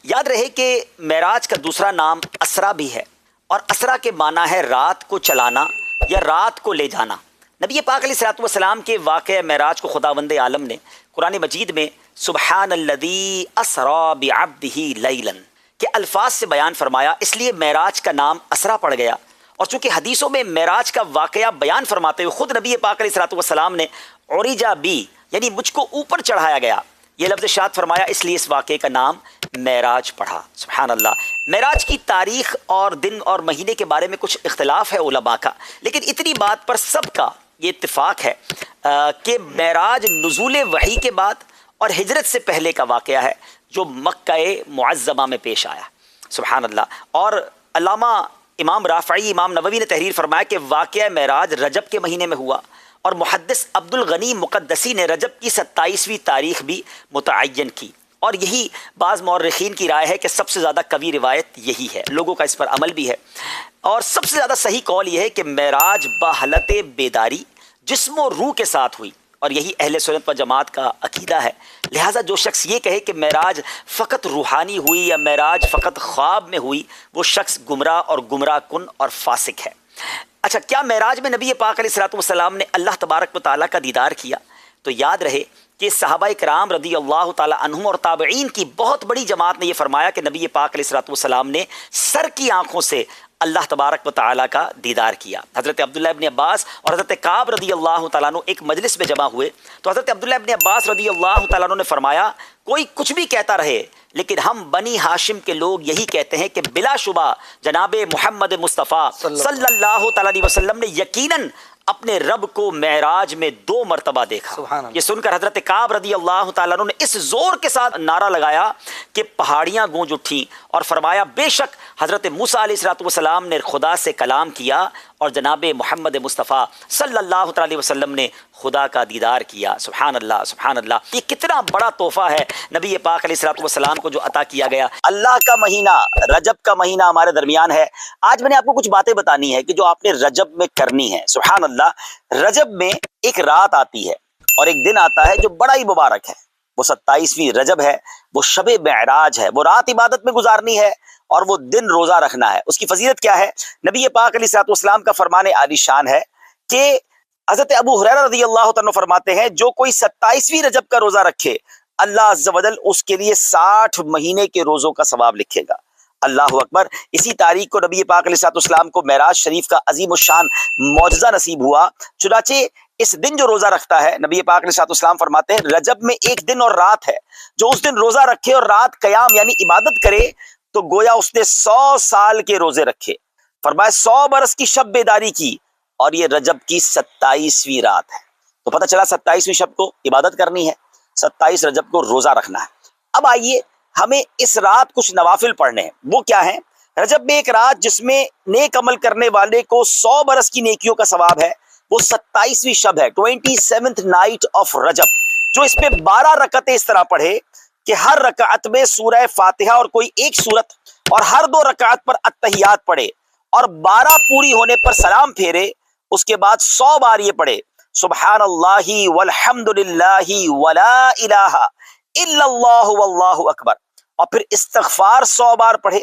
یاد رہے کہ معراج کا دوسرا نام اسرا بھی ہے، اور اسرا کے معنی ہے رات کو چلانا یا رات کو لے جانا۔ نبی پاک علیہ الصلوۃ والسلام کے واقعہ معراج کو خداوند عالم نے قرآن مجید میں سبحان الذی اسرا بعبدہ لیلا کے الفاظ سے بیان فرمایا، اس لیے معراج کا نام اسرا پڑ گیا۔ اور چونکہ حدیثوں میں معراج کا واقعہ بیان فرماتے ہوئے خود نبی پاک علیہ الصلوۃ والسلام نے عرج بی یعنی مجھ کو اوپر چڑھایا گیا یہ لفظ ارشاد فرمایا، اس لیے اس واقعے کا نام معراج پڑھا۔ سبحان اللہ۔ معراج کی تاریخ اور دن اور مہینے کے بارے میں کچھ اختلاف ہے علماء کا، لیکن اتنی بات پر سب کا یہ اتفاق ہے کہ معراج نزول وحی کے بعد اور ہجرت سے پہلے کا واقعہ ہے جو مکہ معظمہ میں پیش آیا۔ سبحان اللہ۔ اور علامہ امام رافعی امام نووی نے تحریر فرمایا کہ واقعہ معراج رجب کے مہینے میں ہوا، اور محدث عبد الغنی مقدسی نے رجب کی 27ویں تاریخ بھی متعین کی، اور یہی بعض مورخین کی رائے ہے کہ سب سے زیادہ قوی روایت یہی ہے، لوگوں کا اس پر عمل بھی ہے، اور سب سے زیادہ صحیح قول یہ ہے کہ معراج بحالت بیداری جسم و روح کے ساتھ ہوئی، اور یہی اہل سنت و جماعت کا عقیدہ ہے۔ لہٰذا جو شخص یہ کہے کہ معراج فقط روحانی ہوئی یا معراج فقط خواب میں ہوئی، وہ شخص گمراہ اور گمراہ کن اور فاسق ہے۔ اچھا، کیا معراج میں نبی پاک علیہ الصلوۃ والسلام نے اللہ تبارک و تعالیٰ کا دیدار کیا؟ تو یاد رہے کہ صحابہ کرام رضی اللہ تعالیٰ عنہم اور تابعین کی بہت بڑی جماعت نے یہ فرمایا کہ نبی پاک علیہ الصلوۃ والسلام نے سر کی آنکھوں سے اللہ تبارک و تعالیٰ کا دیدار کیا۔ حضرت عبداللہ ابن عباس اور حضرت کعب رضی اللہ تعالیٰ عنہ ایک مجلس میں جمع ہوئے تو حضرت عبداللہ ابن عباس رضی اللہ تعالیٰ عنہ نے فرمایا، کوئی کچھ بھی کہتا رہے لیکن ہم بنی ہاشم کے لوگ یہی کہتے ہیں کہ بلا شبہ جناب محمد مصطفیٰ صلی اللہ تعالیٰ علیہ وسلم نے یقیناً اپنے رب کو معراج میں 2 مرتبہ دیکھا۔ یہ سن کر حضرت کعب رضی اللہ تعالیٰ عنہ نے اس زور کے ساتھ نعرہ لگایا کہ پہاڑیاں گونج اٹھیں، اور فرمایا بے شک حضرت موسیٰ علیہ الصلوۃ والسلام نے خدا سے کلام کیا اور جناب محمد مصطفیٰ صلی اللہ تعالیٰ علیہ وسلم نے خدا کا دیدار کیا۔ سبحان اللہ، سبحان اللہ۔ یہ کتنا بڑا تحفہ ہے نبی پاک علیہ الصلوۃ والسلام کو جو عطا کیا گیا۔ اللہ کا مہینہ، رجب کا مہینہ ہمارے درمیان ہے۔ آج میں نے آپ کو کچھ باتیں بتانی ہے کہ جو آپ نے رجب میں کرنی ہے۔ سبحان اللہ۔ رجب میں ایک رات آتی ہے اور ایک دن آتا ہے جو بڑا ہی مبارک ہے، وہ 27ویں رجب ہے، وہ شب معراج ہے۔ وہ رات عبادت میں گزارنی ہے اور وہ دن روزہ رکھنا ہے۔ اس کی فضیلت کیا ہے؟ نبی پاک علیہ الصلوۃ والسلام کا فرمان عالی شان ہے کہ حضرت ابو ہریرہ رضی اللہ عنہ فرماتے ہیں جو کوئی 27ویں رجب کا روزہ رکھے اللہ عز و جل اس کے لیے 60 مہینے کے روزوں کا ثواب لکھے گا۔ اللہ اکبر۔ اسی تاریخ کو نبی پاک علیہ الصلوۃ والسلام کو معراج شریف کا عظیم الشان معجزہ نصیب ہوا، چنانچہ اس دن جو روزہ رکھتا ہے نبی پاک علیہ الصلوۃ والسلام فرماتے ہیں رجب میں ایک دن اور رات ہے، جو اس دن روزہ رکھے اور رات قیام یعنی عبادت کرے تو گویا اس نے 100 سال کے روزے رکھے۔ فرمایا 100 برس کی شب بیداری کی، اور یہ رجب کی 27ویں رات ہے۔ تو پتہ چلا 27ویں شب کو عبادت کرنی ہے، 27 رجب کو روزہ رکھنا ہے۔ اب آئیے ہمیں اس رات کچھ نوافل پڑھنے ہیں۔ وہ کیا ہیں؟ رجب میں ایک رات جس میں نیک عمل کرنے والے کو 100 برس کی نیکیوں کا ثواب ہے، وہ 27ویں شب ہے، 27th نائٹ آف رجب، جو اس میں 12 رکعتیں اس طرح پڑھے کہ ہر رکعت میں سورہ فاتحہ اور کوئی ایک سورت، اور ہر 2 رکعت پر التحیات پڑھے، اور 12 پوری ہونے پر سلام پھیرے۔ اس کے بعد 100 بار یہ پڑھے سبحان اللہ والحمد للہ ولا الہ الا اللہ واللہ اکبر، اور پھر استغفار 100 بار پڑھے،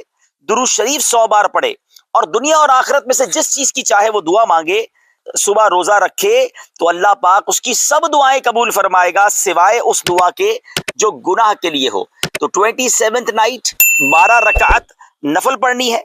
درود شریف 100 بار پڑھے، اور دنیا اور آخرت میں سے جس چیز کی چاہے وہ دعا مانگے۔ صبح روزہ رکھے تو اللہ پاک اس کی سب دعائیں قبول فرمائے گا سوائے اس دعا کے جو گناہ کے لیے ہو۔ تو 27th نائٹ 12 رکعت نفل پڑھنی ہے،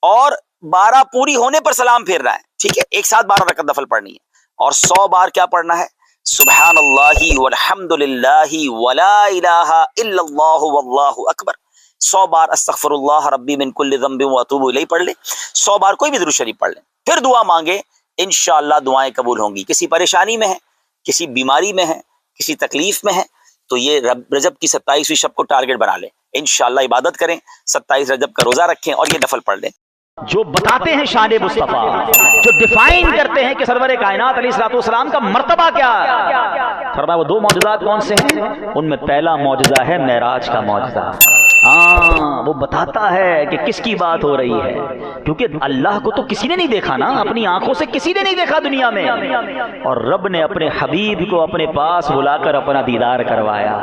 اور 12 پوری ہونے پر سلام پھیرنا ہے، ٹھیک ہے، ایک ساتھ 12 رکعت نفل پڑھنی ہے، اور 100 بار کیا پڑھنا ہے؟ سبحان اللہ والحمد للہ ولا الہ الا اللہ واللہ اکبر۔ 100 بار استغفر اللہ ربی من کل ذنب واتوب الیہ پڑھ لیں، 100 بار کوئی بھی درود شریف پڑھ لیں، پھر دعا مانگے، انشاءاللہ دعائیں قبول ہوں گی۔ کسی پریشانی میں ہے، کسی بیماری میں ہے، کسی تکلیف میں ہے، تو یہ رجب کی 27ویں شب کو ٹارگٹ بنا لیں، انشاءاللہ عبادت کریں، 27 رجب کا روزہ رکھیں اور یہ نفل پڑھ لیں۔ جو بتاتے ہیں شان مصطفیٰ، جو ڈیفائن کرتے ہیں کہ سرور کائنات علیہ الصلوۃ والسلام کا مرتبہ کیا ہے۔ فرمایا وہ 2 معجزات کون سے ہیں؟ ان میں پہلا معجزہ ہے معراج کا معجزہ۔ ہاں، وہ وہ بتاتا ہے کہ کس کی بات ہو رہی ہے، کیونکہ اللہ کو تو کسی نے نہیں دیکھا نا، اپنی آنکھوں سے کسی نے نہیں دیکھا دنیا میں، اور رب نے اپنے حبیب کو اپنے پاس بلا کر اپنا دیدار کروایا،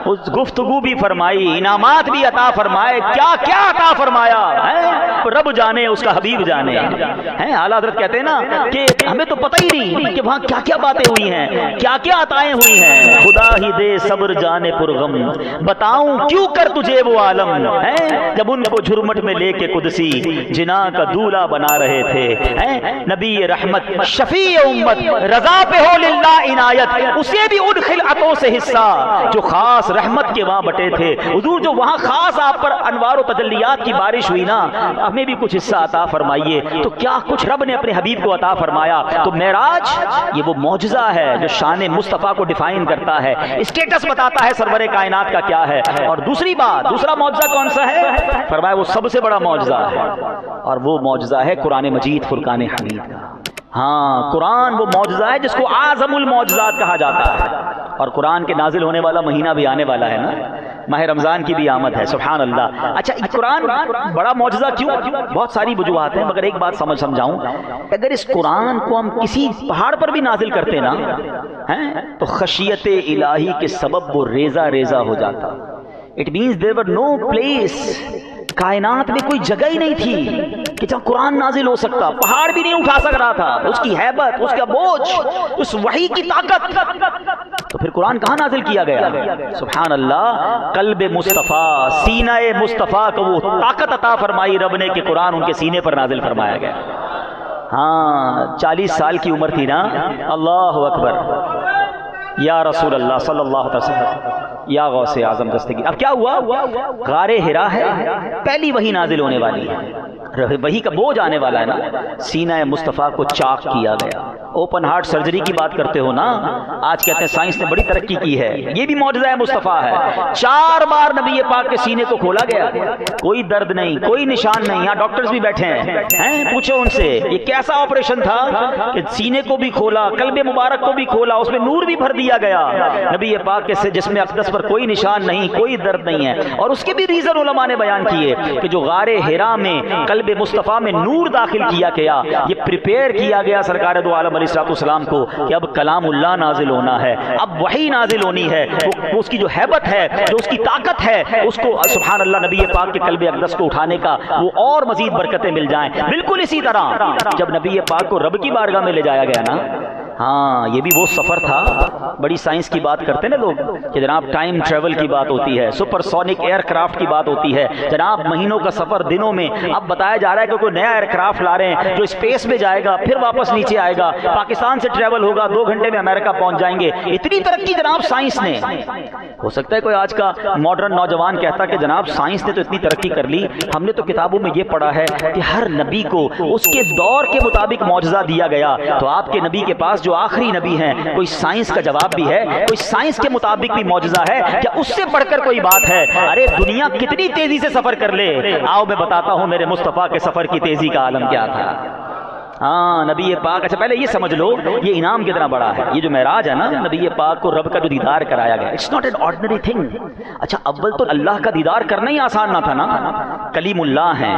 اس گفتگو بھی فرمائی، انعامات بھی عطا فرمائے، کیا کیا عطا فرمایا ہے رب جانے، اس کا حبیب جانے ہیں۔ اعلیٰ حضرت کہتے ہیں نا کہ ہمیں تو پتہ ہی نہیں کہ وہاں کیا کیا باتیں ہوئی ہیں، کیا کیا عطائیں ہوئی ہیں، خدا ہی دے صبر جانے پرغم، بتاؤں کیوں کر تجھے وہ عالم ہے، جب ان کو جھرمٹ میں لے کے قدسی جنا کا دولہا بنا رہے تھے، نبی رحمت شفیع امت رضا پہ ہو للہ عنایت، اسے بھی ان خلعتوں سے حصہ جو خاص رحمت کے وہاں بٹے تھے، حضور جو وہاں خاص آپ پر انوار و تجلیات کی بارش ہوئی نا، ہمیں بھی کچھ حصہ عطا فرمائیے۔ تو کیا کچھ رب نے اپنے حبیب کو عطا فرمایا۔ تو معراج یہ وہ معجزہ ہے جو شان مصطفیٰ کو ڈیفائن کرتا ہے، اسٹیٹس بتاتا ہے سرور کائنات کا کیا ہے۔ اور دوسری بات، دوسرا معجزہ کون سا ہے؟ فرمایا وہ سب سے بڑا معجزہ ہے، اور وہ معجزہ ہے قرآن مجید فرقان حمید کا۔ ہاں، قرآن وہ معجزہ ہے جس کو اعظم المعجزات کہا جاتا ہے، اور قرآن کے نازل ہونے والا مہینہ بھی آنے والا ہے نا، ماہ رمضان کی بھی آمد ہے، سبحان اللہ۔ اچھا، قرآن بڑا معجزہ کیوں؟ بہت ساری وجوہات ہیں، مگر ایک بات سمجھاؤں، اگر اس قرآن کو ہم کسی پہاڑ پر بھی نازل کرتے نا تو خشیت الہی کے سبب وہ ریزہ ریزہ ہو جاتا۔ It means there were no place، کائنات میں کوئی جگہ ہی نہیں تھی کہ جہاں قرآن نازل ہو سکتا، پہاڑ بھی نہیں اٹھا سک رہا تھا، اس کی ہیبت، اس کا بوجھ، اس وحی کی طاقت، تو پھر قرآن کہاں نازل کیا گیا؟ سبحان اللہ، قلب مصطفیٰ، سینہ مصطفیٰ کو وہ طاقت عطا فرمائی رب نے کہ قرآن ان کے سینے پر نازل فرمایا گیا۔ ہاں، 40 سال کی عمر تھی نا، اللہ اکبر، یا رسول اللہ صلی اللہ علیہ وسلم، یا غوث اعظم دستگیر۔ اب کیا ہوا؟ غار حرا ہے، پہلی وحی نازل ہونے والی ہے، وحی کا بوجھ آنے والا ہے نا، سینہ مصطفیٰ کو چاک کیا گیا۔ اوپن ہارٹ سرجری کی بات کرتے ہو نا، آج کہتے ہیں سائنس نے بڑی ترقی کی ہے، یہ بھی معجزہ مصطفیٰ ہے۔ 4 بار نبی پاک کے سینے کو کھولا گیا، کوئی درد نہیں، کوئی نشان نہیں۔ یہاں ڈاکٹرز بھی بیٹھے ہیں، پوچھو ان سے یہ کیسا آپریشن تھا کہ سینے کو بھی کھولا، قلب مبارک کو بھی کھولا، اس میں نور بھی بھر دیا گیا، نبی پاک کے سے جسم اقدس پر کوئی نشان نہیں، کوئی درد نہیں ہے۔ اور اس کے بھی ریزن علماء نے بیان کیے کہ جو غار حرا میں قلب مصطفیٰ میں نور داخل کیا گیا، یہ پریپیئر کیا گیا سرکار دو عالم علیہ السلام کو کہ اب کلام اللہ نازل ہونا ہے، اب وحی نازل ہونی ہے، وہ اس کی جو ہیبت ہے، جو اس کی طاقت ہے، اس کو سبحان اللہ نبی پاک کے قلب اقدس کو اٹھانے کا وہ اور مزید برکتیں مل جائیں۔ بالکل اسی طرح جب نبی پاک کو رب کی بارگاہ میں لے جایا گیا نا، ہاں یہ بھی وہ سفر تھا، بڑی سائنس کی بات کرتے ہیں نا لوگ کہ جناب ٹائم ٹریول کی بات ہوتی ہے، سپر سونک ایئر کرافٹ کی بات ہوتی ہے، جناب مہینوں کا سفر دنوں میں۔ اب بتایا جا رہا ہے کہ کوئی نیا ایئر کرافٹ لا رہے ہیں جو اسپیس میں جائے گا، پھر واپس نیچے آئے گا، پاکستان سے ٹریول ہوگا، 2 گھنٹے میں امریکہ پہنچ جائیں گے۔ اتنی ترقی جناب سائنس نے، ہو سکتا ہے کوئی آج کا ماڈرن نوجوان کہتا کہ جناب سائنس نے تو اتنی ترقی کر لی، ہم نے تو کتابوں میں یہ پڑھا ہے کہ ہر نبی کو اس کے دور کے مطابق معجزہ دیا گیا، تو آپ کے نبی کے پاس جو آخری نبی ہیں، کوئی سائنس کا جواب بھی ہے، کوئی سائنس کے مطابق بھی معجزہ ہے کیا؟ اس سے بڑھ کر کوئی بات ہے؟ ارے دنیا کتنی تیزی سے سفر کر لے، آؤ میں بتاتا ہوں میرے مصطفیٰ کے سفر کی تیزی کا عالم کیا تھا۔ ہاں نبی پاک، اچھا پہلے یہ سمجھ لو یہ انعام کتنا بڑا ہے، یہ جو معراج ہے نا، نبی پاک کو رب کا جو دیدار کرایا گیا، it's not an ordinary thing. اچھا اول تو اللہ کا دیدار کرنا ہی آسان نہ تھا نا، کلیم اللہ ہیں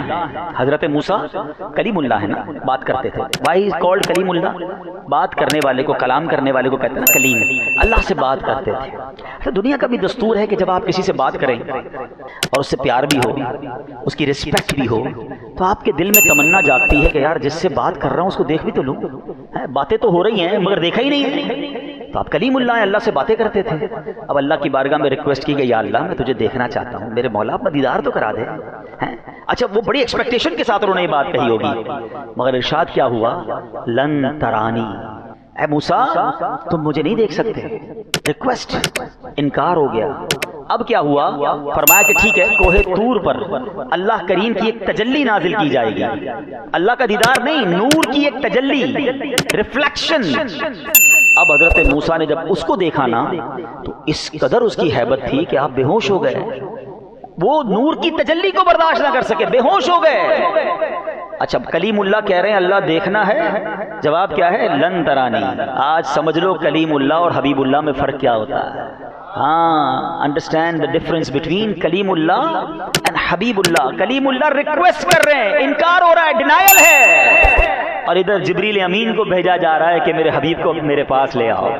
حضرت موسیٰ، کلیم اللہ ہے نا، بات کرتے تھے، وائی از کالڈ کلیم اللہ، بات کرنے والے کو، کلام کرنے والے کو کہتے ہیں نا کلیم، اللہ سے بات کرتے تھے۔ اچھا دنیا کا بھی دستور ہے کہ جب آپ کسی سے بات کریں اور اس سے پیار بھی ہو، اس کی رسپیکٹ بھی ہو، تو آپ کے دل میں تمنا جاگتی ہے کہ یار جس سے بات کر رہا ہوں اس کو دیکھ بھی تو لوں، باتیں تو ہو رہی ہیں مگر دیکھا ہی نہیں۔ تو آپ کلیم اللہ ہیں، اللہ سے باتیں کرتے تھے۔ اب اللہ کی بارگاہ میں ریکویسٹ کی گئی، یا اللہ میں تجھے دیکھنا چاہتا ہوں، میرے مولا اپنا دیدار تو کرا دے۔ اچھا وہ بڑی ایکسپیکٹیشن کے ساتھ انہوں نے یہ بات کہی ہوگی، مگر ارشاد کیا ہوا؟ لن ترانی، اے موسیٰ تم مجھے نہیں دیکھ سکتے، ریکویسٹ انکار ہو گیا۔ اب کیا ہوا؟ فرمایا کہ ٹھیک ہے، کوہ طور پر اللہ کریم کی ایک تجلی نازل کی جائے گی، اللہ کا دیدار نہیں، نور کی ایک تجلی، ریفلیکشن۔ اب حضرت موسیٰ نے جب اس کو دیکھا نا تو اس قدر اس کی ہیبت تھی کہ آپ بے ہوش ہو گئے، وہ نور کی تجلی کو برداشت نہ کر سکے، بے ہوش ہو گئے۔ اچھا کلیم اللہ کہہ رہے ہیں اللہ دیکھنا ہے، جواب کیا ہے؟ لن ترانی۔ آج سمجھ لو کلیم اللہ اور حبیب اللہ میں فرق کیا ہوتا ہے۔ ہاں understand the difference between claim Allah and Habib Allah. Claim Allah request کر رہے ہیں، انکار ہو رہا ہے، ڈینائل ہے، اور ادھر جبریل امین کو بھیجا جا رہا ہے کہ میرے حبیب کو میرے پاس لے آؤ.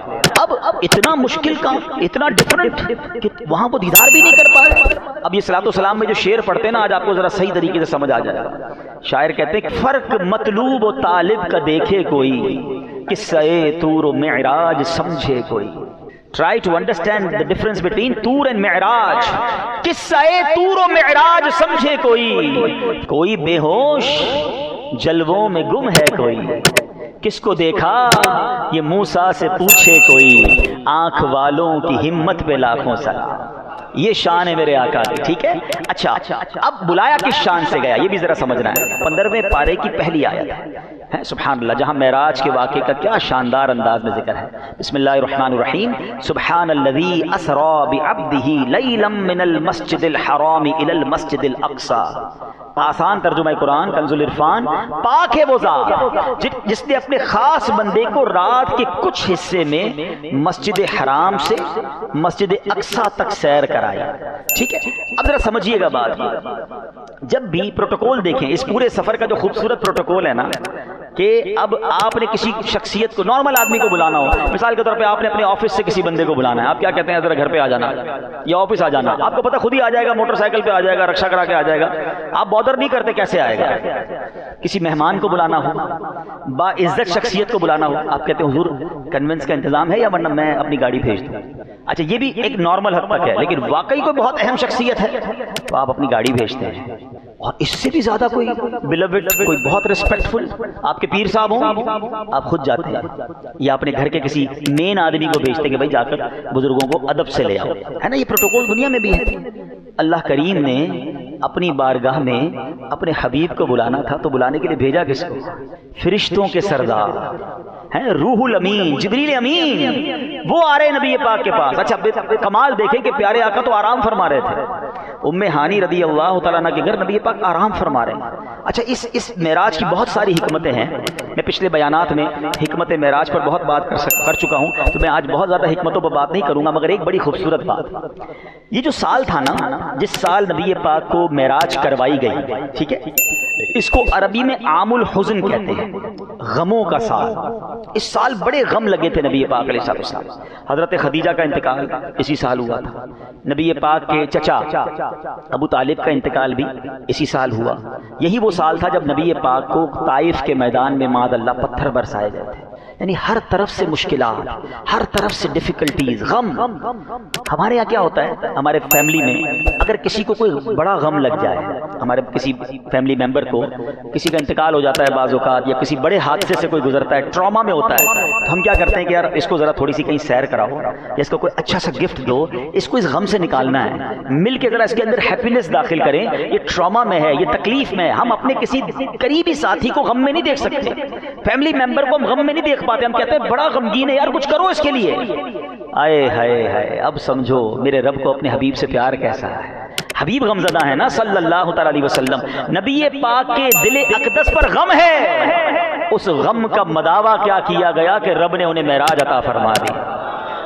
اب اتنا مشکل کام، اتنا ڈفرنٹ کہ وہاں وہ دیدار بھی نہیں کر پا رہے. اب یہ صلاۃ والسلام میں جو شعر پڑھتے ہیں نا، آج آپ کو ذرا صحیح طریقے سے سمجھ آ جائے گا. شاعر کہتے ہیں کہ فرق مطلوب و طالب کا دیکھے کوئی، قصہ طور و معراج سمجھے کوئی. Try to understand the difference between طور and معراج. قصہ طور و معراج سمجھے کوئی بے ہوش جلووں میں گم ہے کوئی. کس کو دیکھا یہ موسیٰ سے پوچھے کوئی، آنکھ والوں کی ہمت پہ لاکھوں سلام. یہ شان ہے میرے آقا کی. ٹھیک ہے. اچھا اب بلایا کس شان سے گیا یہ بھی ذرا سمجھنا ہے. 15ویں پارے کی پہلی آیت ہے سبحان اللہ، جہاں معراج کے واقعے کا کیا شاندار انداز میں ذکر ہے. بسم اللہ الرحمن الرحیم. سبحان الذی اسری بعبدہ لیلا من المسجد الحرام الی المسجد الاقصی. آسان ترجمہ قرآن کنز العرفان. پاک ہے وہ ذات جس نے اپنے خاص بندے کو رات کے کچھ حصے میں مسجد حرام سے مسجد اقصی تک سیر کرایا. ٹھیک ہے. اب ذرا سمجھیے گا بات. جب بھی پروٹوکول دیکھیں اس پورے سفر کا جو خوبصورت پروٹوکول ہے نا، کہ اب آپ نے کسی شخصیت کو، نارمل آدمی کو بلانا ہو، مثال کے طور پہ آپ نے اپنے آفس سے کسی بندے کو بلانا ہے، آپ کیا کہتے ہیں ذرا گھر پہ آ جانا یا آفس آ جانا. آپ کو پتہ خود ہی آ جائے گا، موٹر سائیکل پہ آ جائے گا، رکشا کرا کے آ جائے گا. آپ بادر نہیں کرتے کیسے آئے گا. کسی مہمان کو بلانا ہو، با عزت شخصیت کو بلانا ہو، آپ کہتے ہیں حضور کنوینس کا انتظام ہے یا ورنہ میں اپنی گاڑی بھیج دوں. اچھا یہ بھی ایک نارمل حد تک ہے، لیکن واقعی کوئی بہت اہم شخصیت ہے تو آپ اپنی گاڑی بھیجتے ہیں. اور اس سے بھی زیادہ کوئی بلوڈ، کوئی بہت ریسپیکٹفل آپ کے پیر صاحب ہوں، آپ خود جاتے ہیں یا اپنے گھر کے کسی مین آدمی کو بھیجتے کہ بھائی جا کر بزرگوں کو ادب سے لے آؤ. ہے نا، یہ پروٹوکول دنیا میں بھی ہے. اللہ کریم نے اپنی بارگاہ میں اپنے حبیب کو بلانا تھا تو بلانے کے لیے بھیجا کس کو؟ فرشتوں کے سردار ہیں، روح الامین جبریل امین، وہ آ رہے نبی پاک کے پاس. اچھا کمال دیکھیں کہ پیارے آقا تو آرام فرما رہے تھے. ام ہانی رضی اللہ تعالیٰ عنہ کے گھر نبی پاک آرام فرما رہے ہیں. اچھا اس معراج کی بہت ساری حکمتیں ہیں. میں پچھلے بیانات میں حکمت معراج پر بہت بات کر چکا ہوں، تو میں آج بہت زیادہ حکمتوں پر بات نہیں کروں گا، مگر ایک بڑی خوبصورت بات. یہ جو سال تھا نا جس سال نبی پاک کو معراج کروائی گئی، ٹھیک ہے، اس کو عربی میں عام الحزن کہتے ہیں، غموں کا سال. اس سال بڑے غم لگے تھے نبی پاک علیہ السلام. حضرت خدیجہ کا انتقال اسی سال ہوا تھا. نبی پاک کے چچا ابو طالب کا انتقال بھی اسی سال ہوا. یہی وہ سال تھا جب نبی پاک کو طائف کے میدان میں معاذ اللہ پتھر برسائے گئے تھے. یعنی ہر طرف سے مشکلات، ہر طرف سے ڈیفیکلٹیز، غم. ہمارے یہاں کیا ہوتا ہے، ہمارے فیملی میں اگر کسی کو کوئی بڑا غم لگ جائے، ہمارے کسی فیملی ممبر کو کسی کا انتقال ہو جاتا ہے بعض اوقات، یا کسی بڑے حادثے سے کوئی گزرتا ہے، ٹراما میں ہوتا ہے، تو ہم کیا کرتے ہیں کہ یار اس کو ذرا تھوڑی سی کہیں سیر کراؤ یا اس کو کوئی اچھا سا گفٹ دو، اس کو اس غم سے نکالنا ہے، مل کے ذرا اس کے اندر ہیپینس داخل کریں. یہ ٹراما میں ہے، یہ تکلیف میں ہے. ہم اپنے کسی قریبی ساتھی کو غم میں نہیں دیکھ سکتے، فیملی ممبر کو ہم غم میں نہیں دیکھ پاتے. ہم کہتے ہیں بڑا غمگین ہے یار، کچھ کرو اس کے لیے. آئے ہائے ہائے، اب سمجھو میرے رب کو اپنے حبیب سے پیار کیسا ہے. حبیب غمزدہ ہے نا صلی اللہ تعالی علیہ وسلم. نبی پاک کے دل اقدس پر غم ہے. اس غم کا مداوا کیا کیا گیا کہ رب نے انہیں معراج عطا فرما دی،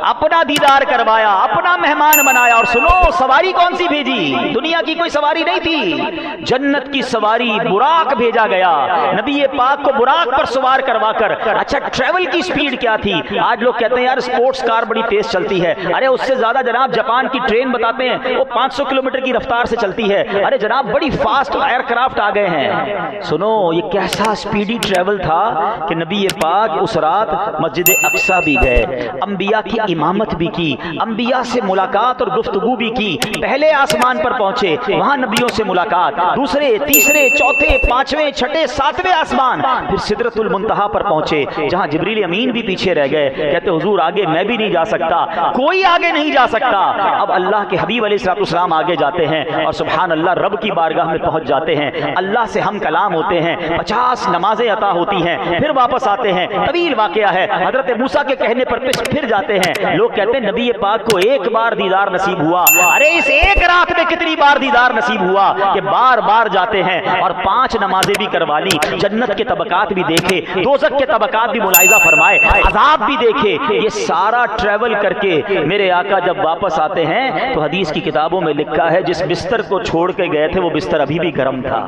اپنا دیدار کروایا، اپنا مہمان بنایا. اور سنو سواری کون سی بھیجی؟ دنیا کی کوئی سواری نہیں تھی، جنت کی سواری براق بھیجا گیا. نبی پاک کو براق پر سوار کروا کر. اچھا ٹریول کی سپیڈ کیا تھی؟ آج لوگ کہتے ہیں یار سپورٹس کار بڑی تیز چلتی ہے. ارے اس سے زیادہ جناب جاپان کی ٹرین بتاتے ہیں وہ 500 کلومیٹر کی رفتار سے چلتی ہے. ارے جناب بڑی فاسٹ ایئر کرافٹ آ گئے ہیں. سنو یہ کیسا سپیڈی ٹریول تھا کہ نبی پاک اس رات مسجد اقصی بھی گئے، انبیاء کی امامت بھی کی، انبیاء سے ملاقات اور گفتگو بھی کی. پہلے آسمان پر پہنچے، وہاں نبیوں سے ملاقات، دوسرے تیسرے چوتھے پانچویں چھٹے ساتویں آسمان، پھر سدرۃ المنتہا پر پہنچے جہاں جبریل امین بھی پیچھے رہ گئے. کہتے حضور آگے میں بھی نہیں جا سکتا، کوئی آگے نہیں جا سکتا. اب اللہ کے حبیب علیہ السلام آگے جاتے ہیں اور سبحان اللہ رب کی بارگاہ میں پہنچ جاتے ہیں. اللہ سے ہم کلام ہوتے ہیں، 50 نمازیں عطا ہوتی ہیں، پھر واپس آتے ہیں. طویل واقعہ ہے. حضرت موسیٰ کے کہنے پر پھر جاتے ہیں. لوگ کہتے ہیں نبی پاک کو ایک بار دیدار نصیب ہوا، ارے اس ایک رات میں کتنی بار دیدار نصیب ہوا کہ بار بار جاتے ہیں اور 5 نمازیں بھی کروا لی، جنت کے طبقات بھی دیکھے، دوزخ کے طبقات بھی ملاحظہ فرمائے، عذاب بھی دیکھے، یہ سارا ٹریول کر کے میرے آقا جب واپس آتے ہیں تو حدیث کی کتابوں میں لکھا ہے جس بستر کو چھوڑ کے گئے تھے وہ بستر ابھی بھی گرم تھا،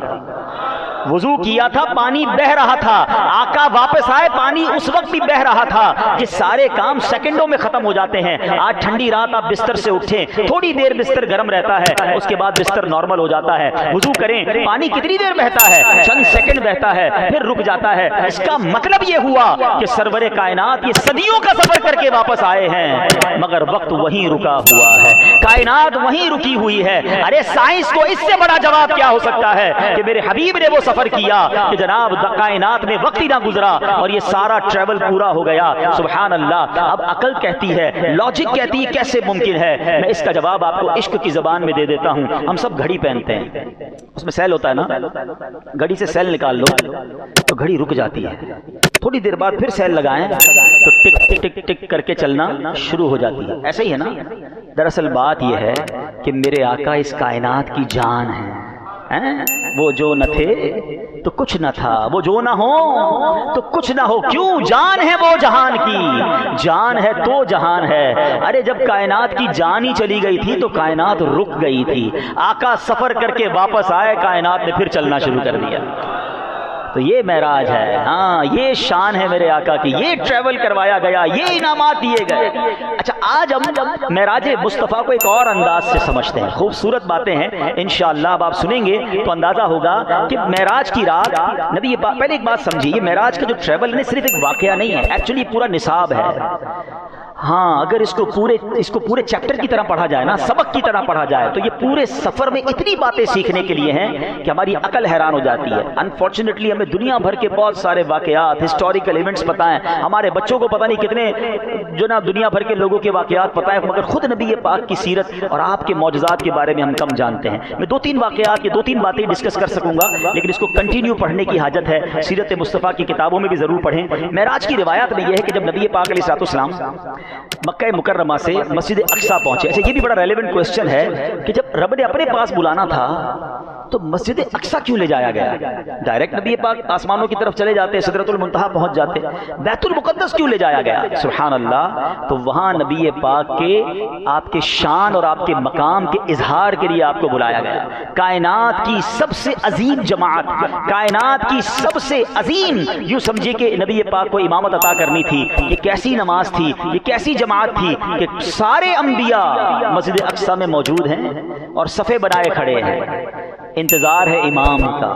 وضو کیا تھا پانی بہ رہا تھا، آقا واپس آئے پانی اس وقت بھی بہ رہا تھا۔ یہ سارے کام سیکنڈوں میں ختم ہو جاتے ہیں۔ آج ٹھنڈی رات آپ بستر سے اٹھیں، تھوڑی دیر بستر گرم رہتا ہے، اس کے بعد بستر نارمل ہو جاتا ہے، وضو کریں، پانی کتنی دیر بہتا ہے؟ چند سیکنڈ بہتا ہے پھر رک جاتا ہے۔ اس کا مطلب یہ ہوا کہ سرور کائنات یہ صدیوں کا سفر کر کے واپس آئے ہیں، مگر وقت وہیں رکا ہوا ہے، کائنات وہیں رکی ہوئی ہے۔ ارے سائنس کو اس سے بڑا جواب کیا ہو سکتا ہے کہ میرے حبیب نے وہ سفر کیا کہ جناب کائنات میں وقت ہی نہ گزرا اور یہ سارا ٹریول پورا ہو گیا۔ سبحان اللہ۔ اب عقل کہتی ہے، لاجک کہتی ہے کیسے ممکن ہے؟ میں اس کا جواب آپ کو عشق کی زبان میں دے دیتا ہوں۔ ہم سب گھڑی پہنتے ہیں، اس میں سیل ہوتا ہے نا، گھڑی سے سیل نکال لو تو گھڑی رک جاتی ہے، تھوڑی دیر بعد پھر سیل لگائیں تو ٹک ٹک ٹک ٹک کر کے چلنا شروع ہو جاتی ہے۔ ایسا ہی ہے نا؟ دراصل بات یہ ہے کہ میرے آقا اس کائنات کی جان ہے۔ وہ جو نہ تھے تو کچھ نہ تھا، وہ جو نہ ہو تو کچھ نہ ہو، کیوں؟ جان ہے وہ جہان کی، جان ہے تو جہان ہے۔ ارے جب کائنات کی جان ہی چلی گئی تھی تو کائنات رک گئی تھی، آقا سفر کر کے واپس آئے، کائنات نے پھر چلنا شروع کر دیا۔ تو یہ معراج ہے، ہاں یہ شان ہے میرے آقا کی، یہ ٹریول کروایا گیا، یہ انعامات دیے گئے۔ اچھا آج ہم معراج مصطفیٰ کو ایک اور انداز سے سمجھتے ہیں، خوبصورت باتیں ہیں انشاءاللہ، اب آپ سنیں گے تو اندازہ ہوگا کہ معراج کی رات نبی پاک، پہلے ایک بات سمجھیے، یہ معراج کا جو ٹریول ہے صرف ایک واقعہ نہیں ہے، ایکچولی پورا نصاب ہے۔ ہاں اگر اس کو پورے چیپٹر کی طرح پڑھا جائے نا، سبق کی طرح پڑھا جائے تو یہ پورے سفر میں اتنی باتیں سیکھنے کے لیے ہیں کہ ہماری عقل حیران ہو جاتی ہے۔ انفارچونیٹلی ہمیں دنیا بھر کے بہت سارے واقعات، ہسٹوریکل ایونٹس پتہ ہیں، ہمارے بچوں کو پتہ نہیں کتنے جو نا دنیا بھر کے لوگوں کے واقعات پتہ ہیں، مگر خود نبی پاک کی سیرت اور آپ کے معجزات کے بارے میں ہم کم جانتے ہیں۔ میں 2-3 واقعات کی 2-3 باتیں ڈسکس کر سکوں گا، لیکن اس کو کنٹینیو پڑھنے کی حاجت ہے، سیرت مصطفیٰ کی کتابوں میں بھی ضرور پڑھیں۔ معراج کی روایات میں یہ ہے کہ جب نبی پاک علیہ السلام مکہ مکرمہ سے مسجد اقصی پہنچے، ایسے یہ بھی بڑا ریلیونٹ کوسچن ہے کہ جب رب نے اپنے پاس بلانا تھا تو مسجد اقصی کیوں لے جایا گیا؟ ڈائریکٹ نبی پاک آسمانوں کی طرف چلے جاتے، سدرۃ المنتہا پہنچ جاتے، بیت المقدس کیوں لے جایا گیا؟ سبحان اللہ۔ تو وہاں نبی پاک کے آپ کے شان اور آپ کے مقام کے اظہار کے لیے آپ کو بلایا گیا۔ کائنات کی سب سے عظیم جماعت، کائنات کی سب سے عظیم، یوں سمجھے کہ نبی پاک کو امامت عطا کرنی تھی۔ یہ کیسی نماز تھی، یہ کیسی جماعت تھی کہ سارے انبیاء مسجد اقصی میں موجود ہیں اور صفے بنائے کھڑے ہیں، انتظار ہے امام کا،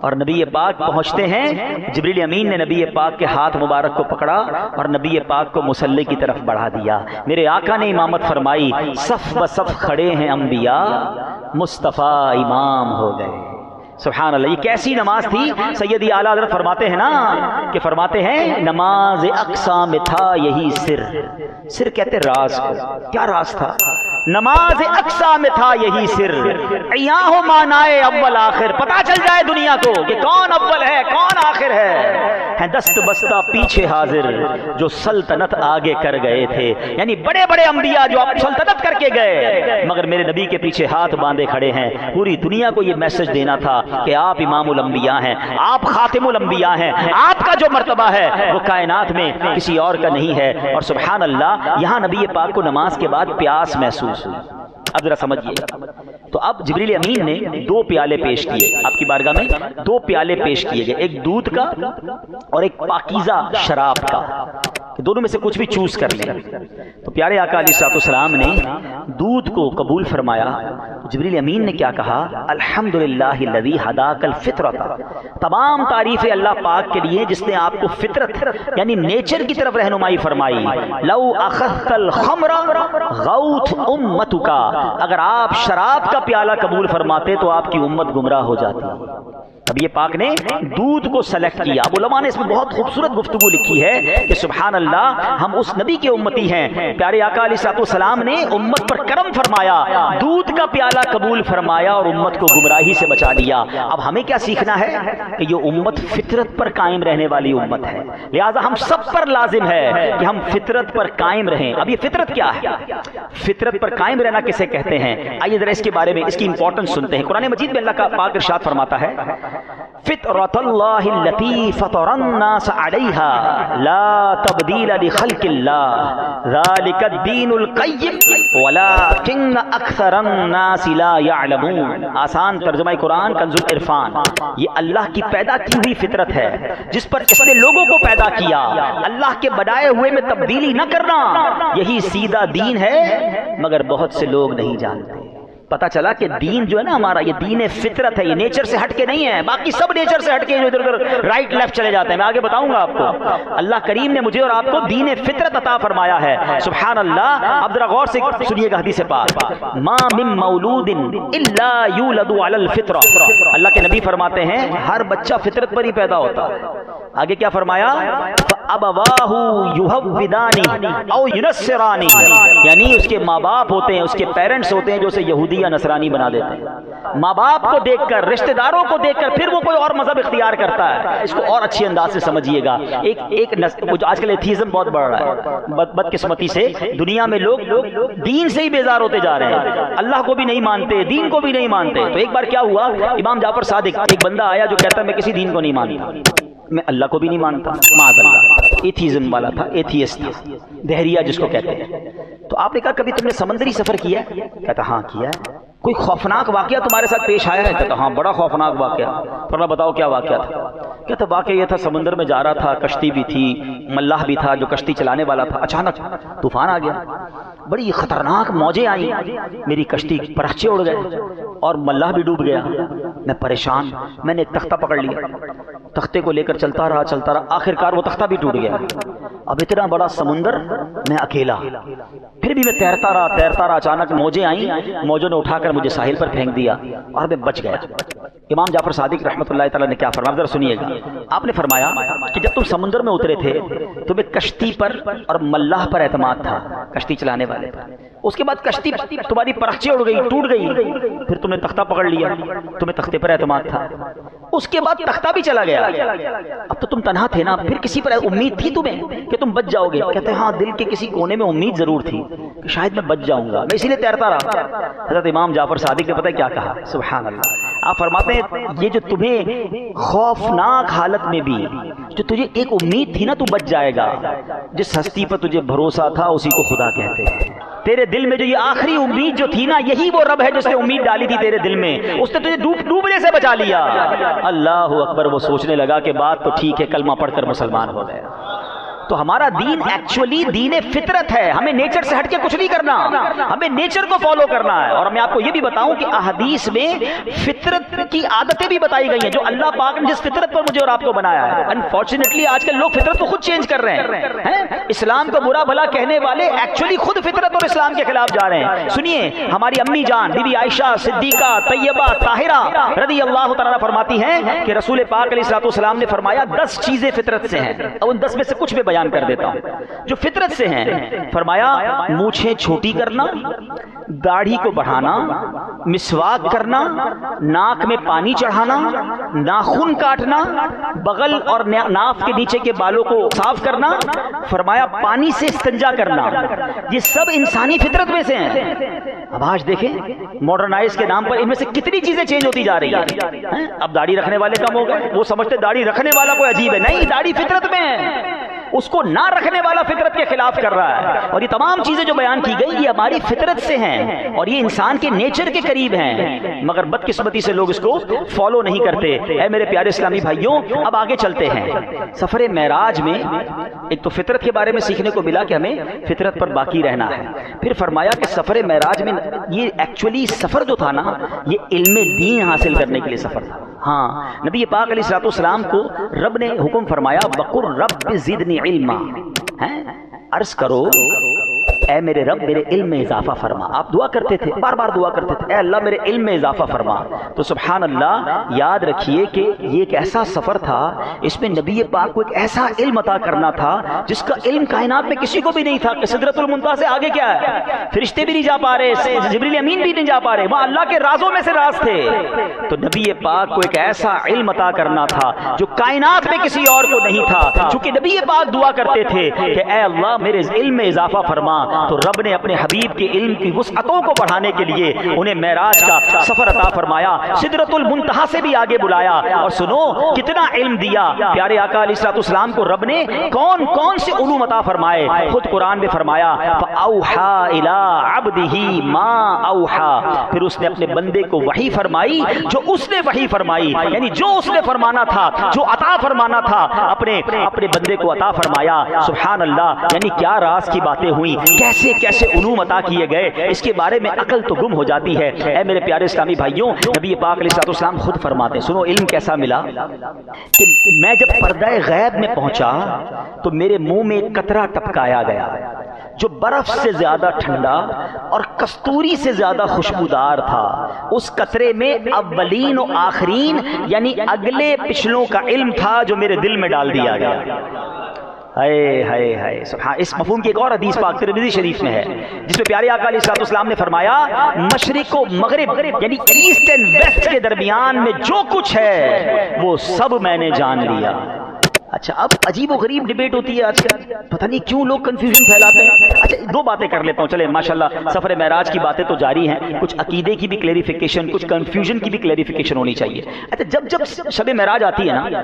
اور نبی پاک پہنچتے ہیں۔ جبریل امین نے نبی پاک کے ہاتھ مبارک کو پکڑا اور نبی پاک کو مصلی کی طرف بڑھا دیا۔ میرے آقا نے امامت فرمائی، صف بصف کھڑے ہیں انبیاء، مصطفیٰ امام ہو گئے۔ سبحان اللہ۔ یہ کیسی نماز تھی؟ سیدی اعلیٰ حضرت فرماتے ہیں نا کہ فرماتے ہیں نماز اقصی میں تھا یہی سر، سر کہتے راز کو، کیا راز تھا؟ نماز اقصی میں تھا یہی سر، عیاں ہو مانائے اول آخر، پتا چل جائے دنیا کو کہ کون اول ہے کون آخر ہے دست بستہ پیچھے حاضر جو سلطنت آگے کر گئے تھے، یعنی بڑے بڑے انبیاء جو سلطنت کر کے گئے مگر میرے نبی کے پیچھے ہاتھ باندھے کھڑے ہیں۔ پوری دنیا کو یہ میسج دینا تھا کہ آپ امام الانبیاء ہیں، آپ خاتم الانبیاء ہیں، آپ کا جو مرتبہ ہے وہ کائنات میں کسی اور کا نہیں ہے۔ اور سبحان اللہ، یہاں نبی پاک کو نماز کے بعد پیاس محسوس ہوئی۔ اب ذرا سمجھیے، تو اب جبریل امین نے 2 پیالے پیش کیے آپ کی بارگاہ میں، 2 پیالے پیش کیے گئے، ایک دودھ کا اور ایک پاکیزہ شراب کا، دونوں میں سے کچھ بھی چوز کر لیں۔ تو پیارے آقا علیہ السلام نے دودھ کو قبول فرمایا۔ جبریل امین نے کیا کہا؟ الحمدللہ الذی ہداک الفطرۃ، تمام تعریفیں اللہ پاک کے لیے جس نے آپ کو فطرت یعنی نیچر کی طرف رہنمائی فرمائی۔ لو اخذت الخمر غوت امتک، اگر آپ شراب کا پیالہ قبول فرماتے تو آپ کی امت گمراہ ہو جاتی۔ نبی پاک نے دودھ کو سلیکٹ کیا. اب علماء نے اس میں بہت خوبصورت گفتگو لکھی ہے کہ سبحان اللہ ہم اس نبی کے امتی ہیں. پیارے آقا علیہ السلام نے امت پر کرم فرمایا, دودھ کا پیالہ قبول فرمایا اور امت کو گمراہی سے بچا لیا. اب ہمیں کیا سیکھنا ہے کہ یہ امت فطرت پر قائم رہنے والی امت ہے, لہذا ہم سب پر لازم ہے کہ ہم فطرت پر قائم رہیں. اب یہ فطرت کیا ہے؟ فطرت پر قائم رہنا کسے کہتے ہیں؟ آئیے ذرا اس کے بارے میں اس کی امپورٹنس سنتے ہیں. قرآن مجید میں اللہ کا پاک ارشاد فرماتا ہے فطرت اللہ التی فطر الناس علیہا لا تبدیل لخلق اللہ ذالک الدین القیم ولکن اکثر الناس لا یعلمون. آسان ترجمہ قرآن کنز العرفان. یہ اللہ کی پیدا کی ہوئی فطرت ہے جس پر اس نے لوگوں کو پیدا کیا. اللہ کے بنائے ہوئے میں تبدیلی نہ کرنا, یہی سیدھا دین ہے, مگر بہت سے لوگ نہیں جانتے. پتا چلا کہ دین جو ہے نا ہمارا, یہ دین فطرت ہے, یہ نیچر سے ہٹ کے نہیں ہے. باقی سب نیچر سے ہٹ کے جو ادھر ادھر رائٹ لیفٹ چلے جاتے ہیں. میں آگے بتاؤں گا آپ کو. اللہ کریم نے مجھے اور آپ کو دین فطرت عطا فرمایا ہے. سبحان اللہ. اب ذرا غور سے سنیے گا حدیث پاک, ما من مولود الا یولد علی الفطرہ. اللہ کے نبی فرماتے ہیں ہر بچہ فطرت پر ہی پیدا ہوتا ہے. آگے کیا فرمایا؟ فَأَبَوَاهُ يُهَوِّدَانِ أَوْ يُنَصِّرَانِ, یعنی اس کے ماں باپ ہوتے ہیں, اس کے پیرنٹس ہوتے ہیں جو اسے یہودی یا نصرانی بنا دیتے ہیں. ماں باپ کو دیکھ کر, رشتہ داروں کو دیکھ کر پھر وہ کوئی اور مذہب اختیار کرتا ہے. اس کو اور اچھی انداز سے سمجھیے گا. آج کل ایتھیزم بہت بڑھ رہا ہے. بدقسمتی سے دنیا میں لوگ دین سے ہی بیزار ہوتے جا رہے ہیں. اللہ کو بھی نہیں مانتے, دین کو بھی نہیں مانتے. تو ایک بار کیا ہوا, امام جعفر صادق, ایک بندہ آیا جو کہتا ہے میں کسی دین کو نہیں مانتا, میں اللہ کو بھی نہیں مانتا. معاذ اللہ, ایتھیزم والا تھا, ایتھیسٹ تھا, دہریہ جس کو کہتے ہیں. تو آپ نے کہا کبھی تم نے سمندری سفر کیا ہے؟ کہتا ہاں کیا ہے. کوئی خوفناک واقعہ تمہارے ساتھ پیش آیا ہے؟ کہتا ہاں بڑا خوفناک واقعہ. فرمایا بتاؤ کیا واقعہ تھا؟ کہتا واقعہ یہ تھا, سمندر میں جا رہا تھا, کشتی بھی تھی, ملاح بھی تھا جو کشتی چلانے والا تھا. اچانک طوفان آ گیا, بڑی خطرناک موجیں آئیں, میری کشتی پرچے اڑ گئے اور ملاح بھی ڈوب گیا. میں پریشان, میں نے ایک تختہ پکڑ لیا, تختے کو لے کر چلتا رہا, آخر کار وہ تختہ بھی ٹوٹ گیا. اب اتنا بڑا سمندر, میں اکیلا, پھر بھی میں تیرتا رہا. اچانک موجیں آئیں, موجوں نے اٹھا کر مجھے ساحل پر پھینک دیا اور میں بچ گیا. امام جعفر صادق رحمۃ اللہ تعالیٰ نے کیا فرمایا, ذرا سنیے گا. آپ نے فرمایا کہ جب تم سمندر میں اترے تھے تمہیں کشتی پر اور ملاح پر اعتماد تھا, کشتی چلانے والے پر. اس کے بعد کشتی تمہاری پرچے اڑ گئی, ٹوٹ گئی, پھر تم نے تختہ پکڑ لیا, تمہیں تختے پر اعتماد تھا. اس کے بعد تختہ بھی چلا گیا. اب تو تم تنہا تھے نا, پھر کسی پر امید تھی تمہیں کہ تم بچ جاؤ گے؟ کہتے ہیں ہاں, دل کے کسی کونے میں امید ضرور تھی کہ شاید میں بچ جاؤں گا, میں اسی لیے تیرتا رہا. حضرت امام جعفر صادق نے پتہ کیا کہا؟ سبحان اللہ. آپ فرماتے ہیں یہ جو تمہیں خوفناک حالت میں بھی جو تجھے ایک امید تھی نا تو بچ جائے گا, جس ہستی پر تجھے بھروسہ تھا اسی کو خدا کہتے ہیں. تیرے دل میں جو یہ آخری امید جو تھی نا, یہی وہ رب ہے جس نے امید ڈالی تھی تیرے دل میں, اس نے تجھے ڈوبنے سے بچا لیا. اللہ اکبر. وہ سوچنے لگا کہ بات تو ٹھیک ہے, کلمہ پڑھ کر مسلمان ہو گئے. تو ہمارا دین ایکچولی دین فطرت ہے. ہمیں نیچر سے ہٹ کے کچھ نہیں کرنا, ہمیں نیچر کو فالو کرنا ہے. اور میں آپ کو یہ بھی بتاؤں کہ احادیث میں فطرت کی عادتیں بھی بتائی گئی ہیں جو اللہ پاک نے جس فطرت پر مجھے اور آپ کو بنایا ہے. انفارچونیٹلی آج کل لوگ فطرت کو خود چینج کر رہے ہیں. اسلام کو برا بھلا کہنے والے ایکچولی خود فطرت اور اسلام کے خلاف جا رہے ہیں. سنیے, ہماری امی جان بی بی عائشہ صدیقہ طیبہ طاہرہ رضی اللہ تعالیٰ فرماتی ہیں کہ رسول پاک علیہ الصلوۃ والسلام نے فرمایا 10 چیزیں فطرت سے ہیں, اور ان 10 میں سے کچھ میں بیان کر دیتا ہوں جو فطرت سے ہیں. فرمایا مونچھیں چھوٹی کرنا, داڑھی کو بڑھانا, مسواک کرنا, ناک میں پانی چڑھانا, ناخن کاٹنا, بغل اور ناف کے نیچے کے بالوں کو صاف کرنا. فرمایا پانی سے استنجا کرنا. یہ سب انسانی فطرت میں سے ہیں. اب آج دیکھیں ماڈرنائز کے نام پر ان میں سے کتنی چیزیں چینج ہوتی جا رہی ہیں. اب داڑھی رکھنے والے کم ہو گئے, وہ سمجھتے داڑھی رکھنے والا کوئی عجیب ہے. نہیں, داڑھی فطرت میں ہے, اس کو نہ رکھنے والا فطرت کے خلاف کر رہا ہے. اور یہ تمام چیزیں جو بیان کی گئی یہ ہماری فطرت سے ہیں اور یہ انسان کے نیچر کے قریب ہیں, مگر بدقسمتی سے لوگ اس کو فالو نہیں کرتے. اے میرے پیارے اسلامی بھائیوں, اب آگے چلتے ہیں. سفر معراج میں ایک تو فطرت کے بارے میں سیکھنے کو ملا کہ ہمیں فطرت پر باقی رہنا ہے. پھر فرمایا کہ سفر معراج میں یہ ایکچولی سفر جو تھا نا, یہ علم دین حاصل کرنے کے لیے سفر تھا. ہاں, نبی پاک علیہ الصلوۃ والسلام کو رب نے حکم فرمایا وقر رب زدنی علما, عرض کرو اے میرے رب میرے علم میں اضافہ فرما. آپ دعا کرتے تھے, بار بار دعا کرتے تھے, اے اللہ میرے علم میں اضافہ فرما. تو سبحان اللہ, یاد رکھیے کہ یہ ایک ایسا سفر تھا, اس میں نبی پاک کو ایک ایسا علم عطا کرنا تھا جس کا علم کائنات میں کسی کو بھی نہیں تھا کہ سدرۃ المنتہا سے آگے کیا ہے. فرشتے بھی نہیں جا پا رہے, جبریل امین بھی نہیں جا پا رہے, وہاں اللہ کے رازوں میں سے راز تھے. تو نبی پاک کو ایک ایسا علم عطا کرنا تھا جو کائنات میں کسی اور کو نہیں تھا. چونکہ نبی پاک دعا کرتے تھے کہ اے اللہ میرے علم میں اضافہ فرما, تو رب نے اپنے حبیب کے علم کی وسعتوں کو بڑھانے کے لیے انہیں معراج کا سفر عطا فرمایا, سدرۃ المنتہا سے بھی آگے بلایا. اور سنو کتنا علم دیا پیارے آقا علیہ الصلوۃ والسلام کو رب نے, کون کون سے علوم عطا فرمائے. خود قرآن میں فرمایا فَأَوْحَى إِلَىٰ عَبْدِهِ مَا أَوْحَى, پھر اس نے اپنے بندے کو وحی فرمائی جو اس نے وحی فرمائی, یعنی جو اس نے فرمانا تھا, جو عطا فرمانا تھا اپنے بندے کو عطا فرمایا. سبحان اللہ, یعنی کیا راز کی باتیں ہوئیں, کیسے کیسے علوم عطا کیے گئے, اس کے بارے میں عقل تو گم ہو جاتی ہے. اے میرے پیارے اسلامی بھائیوں, نبی پاک علیہ الصلوۃ والسلام خود فرماتے ہیں, سنو علم کیسا ملا, کہ میں جب پردہ غیب میں پہنچا تو میرے منہ میں ایک قطرہ ٹپکایا گیا جو برف سے زیادہ ٹھنڈا اور کستوری سے زیادہ خوشبودار تھا. اس قطرے میں اولین و آخرین یعنی اگلے پچھلوں کا علم تھا جو میرے دل میں ڈال دیا گیا. ہائے ہائے ہائے سبحان. اس مفہوم کی ایک اور حدیث پاک ترمذی شریف میں ہے جس میں پیارے آقا علیہ الصلوۃ والسلام نے فرمایا مشرق و مغرب یعنی ایسٹ اینڈ ویسٹ کے درمیان میں جو کچھ ہے وہ سب میں نے جان لیا. اچھا, اب عجیب و غریب ڈیبیٹ ہوتی ہے آج کل, پتہ نہیں کیوں لوگ کنفیوژن پھیلاتے ہیں. اچھا دو باتیں کر لیتا ہوں, چلے ماشاءاللہ سفر معراج کی باتیں تو جاری ہیں, کچھ عقیدے کی بھی کلیریفیکیشن, کچھ کنفیوژن کی بھی کلیریفیکیشن ہونی چاہیے. اچھا جب شب معراج آتی ہے نا,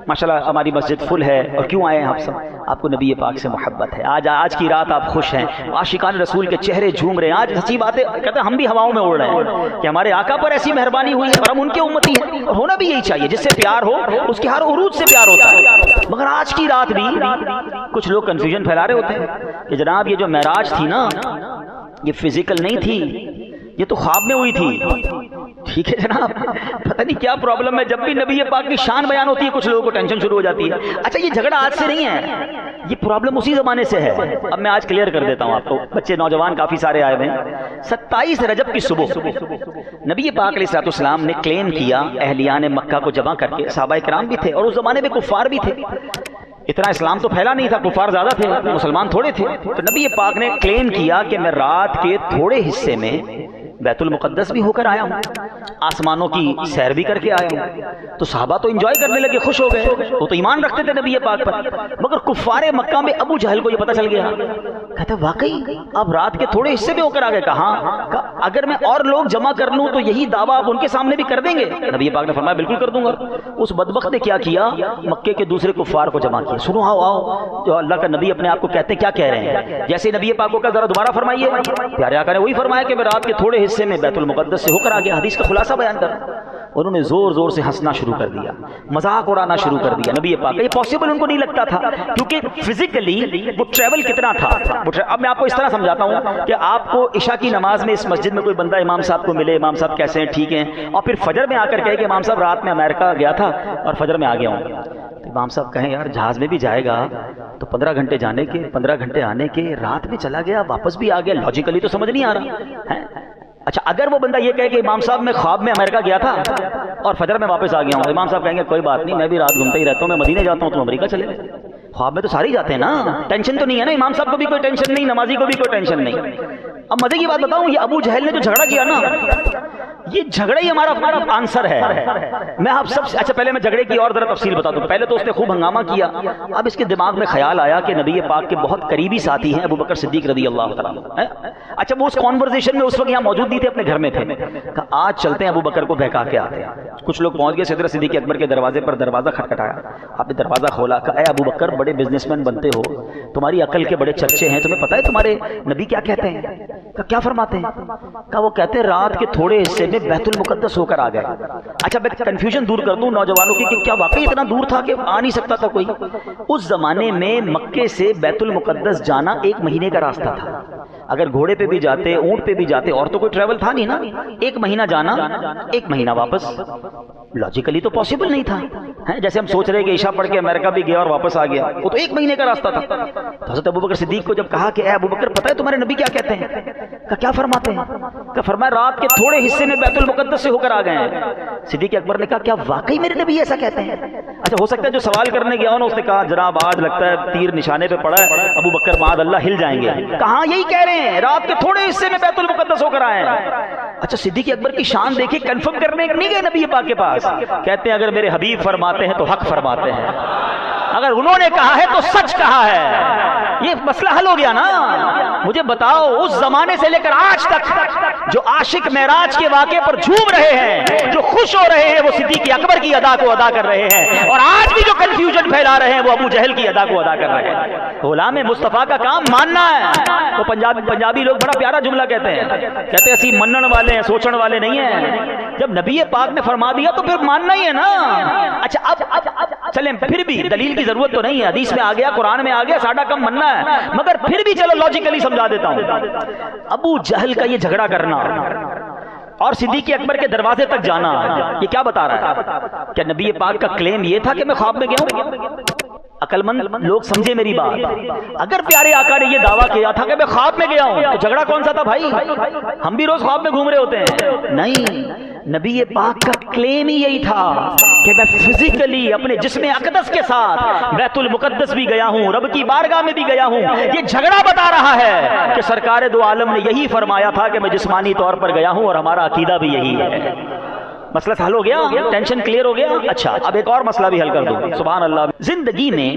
ماشاءاللہ ہماری مسجد فل ہے, اور کیوں آئے ہیں آپ سب, آپ کو نبی پاک سے محبت ہے. آج کی رات آپ خوش ہیں, عاشقان رسول کے چہرے جھوم رہے ہیں. آج سچی باتیں کہتے ہیں ہم بھی ہواؤں میں اڑ رہے ہیں کہ ہمارے آقا پر ایسی مہربانی ہوئی ہے, اور ہم ان کے امتی ہیں, اور ہونا بھی یہی چاہیے. جس سے پیار ہو اس کے ہر عروج سے پیار ہوتا ہے. مگر آج کی رات بھی کچھ لوگ کنفیوژن پھیلا رہے ہوتے ہیں کہ جناب یہ جو معراج تھی نا, یہ فزیکل نہیں تھی, یہ تو خواب میں ہوئی تھی. ٹھیک ہے جناب, پتہ نہیں کیا پرابلم ہے, جب بھی نبی پاک کی شان بیان ہوتی ہے کچھ لوگوں کو ٹینشن شروع ہو جاتی ہے. اچھا یہ جھگڑا آج سے نہیں ہے, یہ پرابلم اسی زمانے سے ہے. اب میں آج کلیئر کر دیتا ہوں آپ کو, بچے نوجوان کافی سارے آئے ہوئے ہیں. 27 رجب کی صبح نبی پاک علیہ الصلوۃ والسلام نے کلیم کیا, اہلیان مکہ کو جمع کر کے, صحابہ کرام بھی تھے اور اس زمانے میں کفار بھی تھے, اتنا اسلام تو پھیلا نہیں تھا, کفار زیادہ تھے, مسلمان تھوڑے تھے. تو نبی پاک نے کلیم کیا کہ میں رات کے تھوڑے حصے میں بیت المقدس بھی ہو کر آیا ہوں, آسمانوں کی سیر بھی کر کے آیا ہوں. تو صحابہ تو انجوائے کرنے لگے, خوش ہو گئے, وہ تو ایمان رکھتے تھے نبی پاک پر. مگر کفار مکہ میں ابو جہل کو یہ پتہ چل گیا, کہتا واقعی آپ رات کے تھوڑے حصے میں ہو کر آ گئے. کہاں, اگر میں اور لوگ جمع کر لوں تو یہی دعویٰ آپ ان کے سامنے بھی کر دیں گے. نبی پاک نے فرمایا بالکل کر دوں گا. اس بدبخت نے کیا کیا, مکے کے دوسرے کفار کو جمع کیا. سنو آؤ, جو اللہ کا نبی اپنے آپ کو کہتے کیا کہہ رہے ہیں. جیسے نبی پاک کو کہا ذرا دوبارہ فرمائیے, پیارے آقا نے وہی فرمایا کہ میں رات کے تھوڑے حصے میں بیت المقدس سے ہو کر آ گیا. حدیث کا خلاصہ بیان کر, انہوں نے زور زور سے ہنسنا شروع کر دیا, مذاق اڑانا شروع کر دیا. نبی پاک یہ پاسبل ان کو نہیں لگتا تھا, کیونکہ فزیکلی وہ ٹریول کتنا تھا. اب میں آپ کو اس طرح سمجھاتا ہوں کہ آپ کو عشاء کی نماز میں اس مسجد میں کوئی بندہ امام صاحب کو ملے, امام صاحب کیسے ہیں, ٹھیک ہیں, اور پھر فجر میں آ کر کہے کہ امام صاحب رات میں امریکہ گیا تھا اور فجر میں آ گیا ہوں. امام صاحب کہیں یار جہاز میں بھی جائے گا تو 15 گھنٹے جانے کے 15 گھنٹے آنے کے, رات میں چلا گیا واپس بھی آ گیا, لاجیکلی تو سمجھ نہیں آ رہا. اچھا اگر وہ بندہ یہ کہے کہ امام صاحب میں خواب میں امریکہ گیا تھا اور فجر میں واپس آ گیا ہوں, امام صاحب کہیں گے کوئی بات نہیں, میں بھی رات گھومتا ہی رہتا ہوں, میں مدینے جاتا ہوں, تم امریکہ چلے گئے. خواب میں تو سارے ہی جاتے ہیں نا, ٹینشن تو نہیں ہے نا, امام صاحب کو بھی کوئی ٹینشن نہیں, نمازی کو بھی کوئی ٹینشن نہیں. اب مزے کی بات بتاؤں, یہ ابو جہل نے جو جھگڑا کیا نا, یہ جھگڑا ہی ہمارا آنسر ہے. میں آپ سب سے, اچھا پہلے میں جھگڑے کی اور ذرا تفصیل بتا دوں. پہلے تو اس نے خوب ہنگامہ کیا, اب اس کے دماغ میں خیال آیا کہ نبی پاک کے بہت قریبی ساتھی ہیں ابو بکر صدیق رضی اللہ تعالیٰ. اچھا وہ اس کانورزیشن میں اس وقت یہاں موجود نہیں تھے, اپنے گھر میں تھے. آج چلتے ہیں ابو بکر کو بہکا کے آتے ہیں. کچھ لوگ پہنچ گئے سدرۃ صدیق اکبر کے دروازے پر, دروازہ کھٹکھٹایا, آپ نے دروازہ کھولا, کہا اے ابو بکر بڑے بزنس مین بنتے ہو, تمہاری عقل کے بڑے چرچے ہیں, تمہیں پتہ ہے تمہارے نبی کیا کہتے ہیں, کیا فرماتے ہیں. کہا وہ کہتے ہیں رات کے تھوڑے حصے میں بیت المقدس ہو کر آ گئے. اچھا میں کنفیوژن دور کر دوں نوجوانوں کی کہ کیا واقعی اتنا دور تھا کہ آ نہیں سکتا تھا کوئی؟ اس زمانے میں مکے سے بیت المقدس جانا 1 مہینے کا راستہ تھا. اگر گھوڑے پہ بھی جاتے, اونٹ پہ بھی جاتے, اور تو کوئی ٹریول تھا نہیں نا. 1 مہینہ جانا 1 مہینہ واپس, لاجیکلی تو پاسبل نہیں تھا. جیسے ہم سوچ رہے کہ عشاء پڑھ کے امریکہ بھی گیا اور واپس آ گیا, وہ تو 1 مہینے کا راستہ تھا. حضرت ابوبکر صدیق کو جب کہا کہ اے ابوبکر پتہ ہے تمہارے نبی کیا کہتے ہیں, کیا فرماتے ہیں؟ کہ فرمایا رات کے تھوڑے حصے میں بیت المقدس سے ہو کر آ گئے ہیں. صدیق اکبر نے کہا کیا واقعی میرے نبی ایسا کہتے ہیں؟ اچھا ہو سکتا ہے جو سوال کرنے گیا ہو اس نے کہا جناب آج لگتا ہے تیر نشانے پہ پڑا ہے, ابوبکر معاذ اللہ ہل جائیں گے. کہاں یہی کہہ رہے ہیں رات کے تھوڑے حصے میں بیت المقدس ہو کر آئے ہیں. اچھا صدیق اکبر کی شان دیکھیں, کنفرم کرنے نہیں گئے نبی پاک کے پاس, کہتے ہیں اگر میرے حبیب فرماتے ہیں تو حق فرماتے ہیں, اگر انہوں نے کہا ہے تو سچ کہا ہے. یہ مسئلہ حل ہو گیا نا. مجھے بتاؤ اس زمانے سے لے کر آج تک جو عاشق معراج کے واقعے پر جھوم رہے ہیں, جو خوش ہو رہے ہیں, وہ صدیق اکبر کی ادا کو ادا کر رہے ہیں, اور آج بھی جو کنفیوژن پھیلا رہے ہیں وہ ابو جہل کی ادا کو ادا کر رہے ہیں. غلام مصطفیٰ کا کام ماننا ہے. وہ پنجابی لوگ بڑا پیارا جملہ کہتے ہیں, کہتے ہیں اسی منن والے ہیں, سوچن والے نہیں ہیں. جب نبی پاک نے فرما دیا تو پھر ماننا ہی ہے نا. اچھا اب چلیں, پھر بھی دلیل کی ضرورت تو نہیں ہے, حدیث میں آ گیا, قرآن میں آ گیا, ساڈا کم مننا ہے, مگر پھر بھی چلو لاجیکلی سمجھا دیتا ہوں. ابو جہل کا یہ جھگڑا کرنا اور صدیق اکبر کے دروازے تک جانا, یہ کیا بتا رہا ہے؟ کیا نبی پاک کا کلیم یہ تھا کہ میں خواب میں گیا ہوں؟ عقل مند لوگ سمجھے میری بات. اگر پیارے آقا نے یہ دعویٰ کیا تھا کہ میں خواب میں گیا ہوں تو جھگڑا کون سا تھا بھائی؟ ہم بھی روز خواب میں گھوم رہے ہوتے ہیں. نہیں, نبی پاک کا کلیم ہی یہی تھا کہ میں فزیکلی اپنے جسم اقدس کے ساتھ بیت المقدس بھی گیا ہوں, رب کی بارگاہ میں بھی گیا ہوں. یہ جھگڑا بتا رہا ہے کہ سرکار دو عالم نے یہی فرمایا تھا کہ میں جسمانی طور پر گیا ہوں, اور ہمارا عقیدہ بھی یہی ہے. مسئلہ حل ہو گیا, ٹینشن کلیئر ہو گیا. اچھا اب ایک اور مسئلہ بھی حل کر دوں. سبحان اللہ. زندگی میں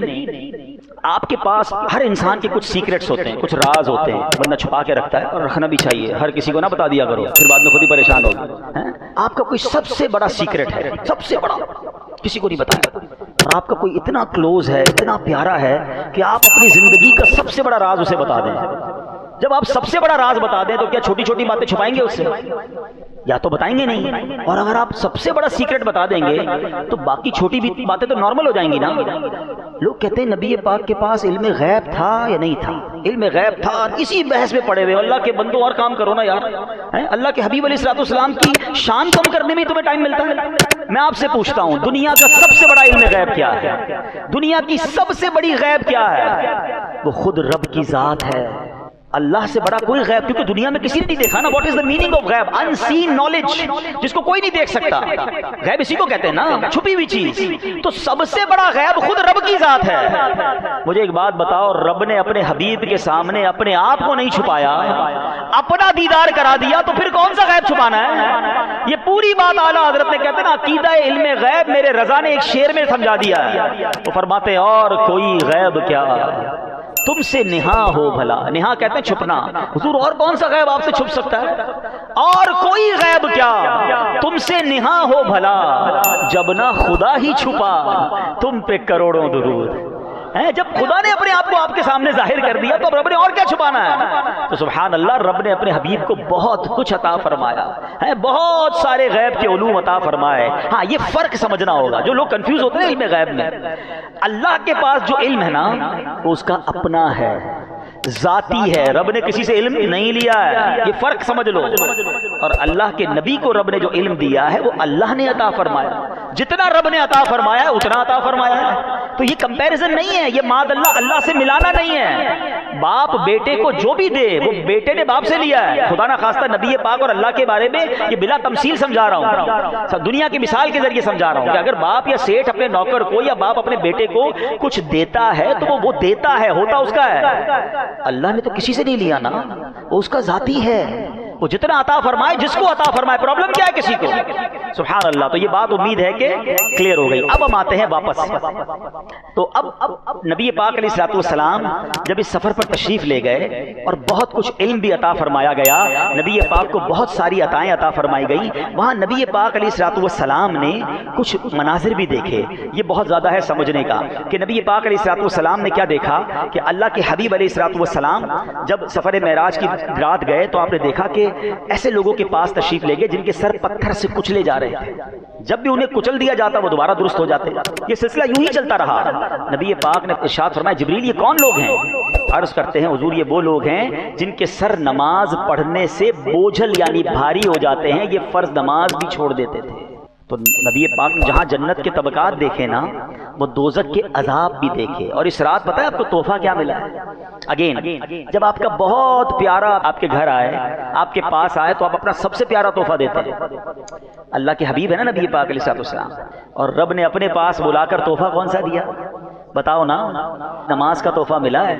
آپ کے پاس ہر انسان کے کچھ سیکرٹس ہوتے ہیں, کچھ راز ہوتے ہیں, بندہ چھپا کے رکھتا ہے, اور رکھنا بھی چاہیے. ہر کسی کو نہ بتا دیا کرو, پھر بعد میں خود ہی پریشان ہوگا. آپ کا کوئی سب سے بڑا سیکرٹ ہے, سب سے بڑا, کسی کو نہیں بتایا, اور آپ کا کوئی اتنا کلوز ہے, اتنا پیارا ہے کہ آپ اپنی زندگی کا سب سے بڑا راز اسے بتا دیں. جب آپ سب سے بڑا راز بتا دیں تو کیا چھوٹی چھوٹی باتیں چھپائیں گے اس سے؟ یا تو بتائیں گے نہیں. اور اگر آپ سب سے بڑا سیکرٹ بتا دیں گے تو باقی چھوٹی بھی باتیں تو نارمل ہو جائیں گی نا. لوگ کہتے ہیں نبی پاک کے پاس علم غیب تھا یا نہیں تھا, علم غیب تھا, اسی بحث میں پڑے ہوئے. اللہ کے بندوں اور کام کرو نا یار. اللہ کے حبیب علیہ الصلوۃ والسلام کی شان کم کرنے میں تمہیں ٹائم ملتا ہے. میں آپ سے پوچھتا ہوں دنیا کا سب سے بڑا علم غیب کیا ہے؟ دنیا کی سب سے بڑی غیب کیا ہے؟ وہ خود رب کی ذات ہے. اللہ سے بڑا کوئی غیب, کیونکہ دنیا میں کسی نے نہیں دیکھا نا. What is the meaning of غیب؟ ان سین نالج, جس کو کوئی نہیں دیکھ سکتا. غیب اسی کو کہتے ہیں نا, چھپی ہوئی چیز. تو سب سے بڑا غیب خود رب کی ذات ہے. مجھے ایک بات بتاؤ, رب نے اپنے حبیب کے سامنے اپنے آپ کو نہیں چھپایا, اپنا دیدار کرا دیا, تو پھر کون سا غیب چھپانا ہے؟ یہ پوری بات اعلیٰ حضرت نے کہتے ہیں نا عقیدہ علم غیب میرے رضا نے ایک شعر میں سمجھا دیا ہے. وہ فرماتے ہیں اور کوئی غیب کیا تم سے نہا ہو بھلا. نہا کہتے ہیں چھپنا. حضور اور کون سا غیب آپ سے چھپ سکتا ہے؟ اور کوئی غیب کیا تم سے نہا ہو بھلا, جب نہ خدا ہی چھپا تم پہ کروڑوں درود. جب خدا نے اپنے آپ کو آپ کے سامنے ظاہر کر دیا تو رب نے اور کیا چھپانا ہے؟ تو سبحان اللہ, رب نے اپنے حبیب کو بہت کچھ عطا فرمایا ہے, بہت سارے غیب کے علوم عطا فرمائے. ہاں یہ فرق سمجھنا ہوگا, جو لوگ کنفیوز ہوتے ہیں علم غیب میں. اللہ کے پاس جو علم ہے نا وہ اس کا اپنا ہے, ذاتی ہے. رب نے کسی سے علم نہیں لیا ہے, یہ فرق سمجھ لو. اور اللہ کے نبی کو رب نے جو علم دیا ہے وہ اللہ نے عطا فرمایا. جتنا رب نے عطا فرمایا ہے اتنا عطا فرمایا ہے. تو یہ کمپیریزن نہیں ہے, یہ معاذ اللہ سے ملانا نہیں ہے. باپ بیٹے کو جو بھی دے وہ بیٹے نے باپ سے لیا ہے. خدا نہ خواستہ نبی پاک اور اللہ کے بارے میں یہ بلا تمثیل سمجھا رہا ہوں, دنیا کی مثال کے ذریعے سمجھا رہا ہوں کہ اگر باپ یا سیٹھ اپنے نوکر کو یا باپ اپنے بیٹے کو کچھ دیتا ہے تو وہ دیتا ہے, ہوتا اس کا ہے. اللہ نے تو کسی سے نہیں لیا نا, وہ اس کا ذاتی ہے. وہ جتنا عطا فرمائے جس کو عطا فرمائے, پرابلم کیا ہے کسی کو؟ سبحان اللہ. تو یہ بات امید ہے کہ کلیئر ہو گئی. اب ہم آتے ہیں واپس. تو اب نبی پاک علیہ الصلوۃ والسلام جب اس سفر پر تشریف لے گئے اور بہت کچھ علم بھی عطا فرمایا گیا, نبی پاک کو بہت ساری عطائیں عطا فرمائی گئی. وہاں نبی پاک علیہ الصلوۃ والسلام نے کچھ مناظر بھی دیکھے. یہ بہت زیادہ ہے سمجھنے کا کہ نبی پاک علیہ الصلوۃ والسلام نے کیا دیکھا کہ اللہ کے حبیب علیہ الصلوۃ والسلام جب سفر معراج کی رات گئے تو آپ نے دیکھا کہ کہ ایسے لوگوں کے پاس تشریف لے گئے جن کے سر پتھر سے کچلے جا رہے تھے، جب بھی انہیں کچل دیا جاتا وہ دوبارہ درست ہو جاتے، یہ سلسلہ یوں ہی چلتا رہا۔ نبی پاک نے ارشاد فرمایا جبریل یہ کون لوگ ہیں؟ عرض کرتے ہیں حضور یہ وہ لوگ ہیں جن کے سر نماز پڑھنے سے بوجھل یعنی بھاری ہو جاتے ہیں، یہ فرض نماز بھی چھوڑ دیتے تھے۔ تو نبی پاک نے جہاں جنت کے طبقات دیکھے نا، وہ دوزخ کے عذاب بھی دیکھے۔ اور اس رات پتہ ہے آپ کو تحفہ کیا ملا ہے؟ اگین جب آپ کا بہت پیارا آپ کے گھر آئے، آپ کے پاس آئے، تو آپ اپنا سب سے پیارا تحفہ دیتے ہیں۔ اللہ کے حبیب ہے نا نبی پاک علیہ السلام، اور رب نے اپنے پاس بلا کر تحفہ کون سا دیا؟ بتاؤ نا، نماز کا تحفہ ملا ہے۔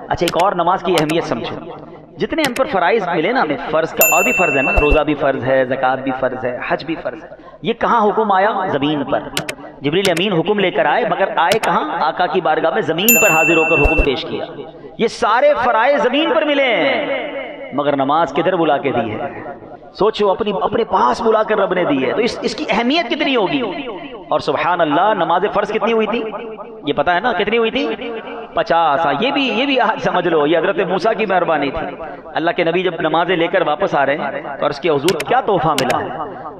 اچھا ایک اور نماز کی اہمیت سمجھو، جتنے ہم پر فرائض ملے نا ہمیں، فرض کا اور بھی فرض ہے نا، روزہ بھی فرض ہے، زکوٰۃ بھی فرض ہے، حج بھی فرض ہے، یہ کہاں حکم آیا؟ زمین پر۔ جبریل امین حکم لے کر آئے، مگر آئے کہاں؟ آقا کی بارگاہ میں زمین پر حاضر ہو کر حکم پیش کیا۔ یہ سارے فرائض زمین پر ملے ہیں، مگر نماز کدھر بلا کے دی ہے؟ سوچو، اپنے پاس بلا کر رب نے دی ہے، تو اس کی اہمیت کتنی ہوگی؟ اور سبحان اللہ، نماز فرض کتنی ہوئی تھی یہ پتا ہے نا؟ کتنی ہوئی تھی؟ 50۔ یہ بھی آج سمجھ لو، یہ حضرت موسیٰ کی مہربانی تھی۔ اللہ کے نبی جب نمازیں لے کر واپس آ رہے ہیں تو عرض کیا حضور کیا تحفہ ملا ہے؟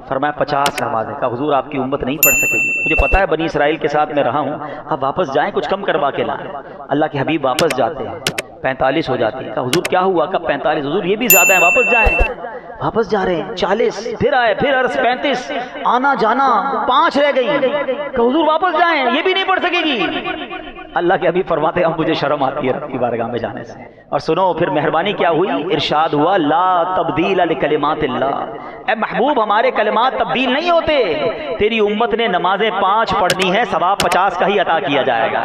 فرمایا 50 نمازیں۔ کہا حضور آپ کی امت نہیں پڑھ سکے گی، مجھے پتا ہے بنی اسرائیل کے ساتھ میں رہا ہوں، اب واپس جائیں کچھ کم کروا کے لائیں۔ اللہ کے حبیب واپس جاتے ہیں، 45 ہو جاتی ہے۔ کہا حضور کیا ہوا؟ کب 45؟ حضور یہ بھی زیادہ ہیں، واپس جائیں۔ واپس جا رہے ہیں 40، پھر آئے، پھر عرض 35، آنا جانا 5 رہ گئی۔ کہ حضور واپس جائیں، یہ بھی نہیں پڑھ سکے گی۔ اللہ کے حبیب فرماتے ہیں اب مجھے شرم آتی ہے رب کی بارگاہ میں جانے سے۔ اور سنو پھر مہربانی کیا ہوئی؟ ارشاد ہوا لا تبدیل لکلمات اللہ، اے محبوب ہمارے کلمات تبدیل نہیں ہوتے، تیری امت نے نمازیں 5 پڑھنی ہے، ثواب 50 کا ہی عطا کیا جائے گا۔